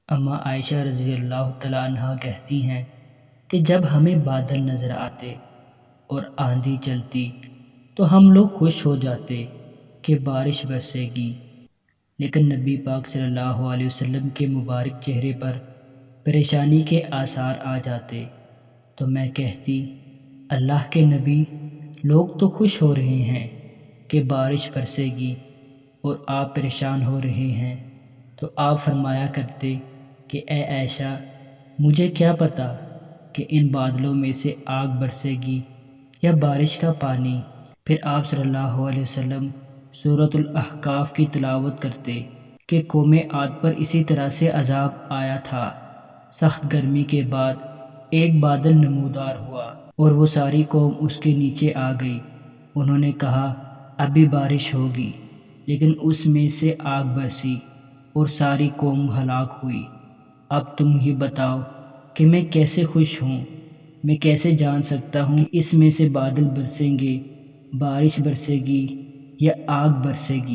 اما عائشہ رضی اللہ تعالیٰ عنہا کہتی ہیں کہ جب ہمیں بادل نظر آتے اور آندھی چلتی تو ہم لوگ خوش ہو جاتے کہ بارش برسے گی، لیکن نبی پاک صلی اللہ علیہ وسلم کے مبارک چہرے پر پریشانی کے آثار آ جاتے تو میں کہتی، اللہ کے نبی، لوگ تو خوش ہو رہے ہیں کہ بارش برسے گی اور آپ پریشان ہو رہے ہیں، تو آپ فرمایا کرتے کہ اے عائشہ، مجھے کیا پتا کہ ان بادلوں میں سے آگ برسے گی یا بارش کا پانی۔ پھر آپ صلی اللہ علیہ وسلم سورۃ الاحقاف کی تلاوت کرتے کہ قوم عاد پر اسی طرح سے عذاب آیا تھا، سخت گرمی کے بعد ایک بادل نمودار ہوا اور وہ ساری قوم اس کے نیچے آ گئی، انہوں نے کہا ابھی بارش ہوگی، لیکن اس میں سے آگ برسی اور ساری قوم ہلاک ہوئی۔ اب تم ہی بتاؤ کہ میں کیسے خوش ہوں، میں کیسے جان سکتا ہوں کہ اس میں سے بادل برسیں گے، بارش برسے گی یا آگ برسے گی۔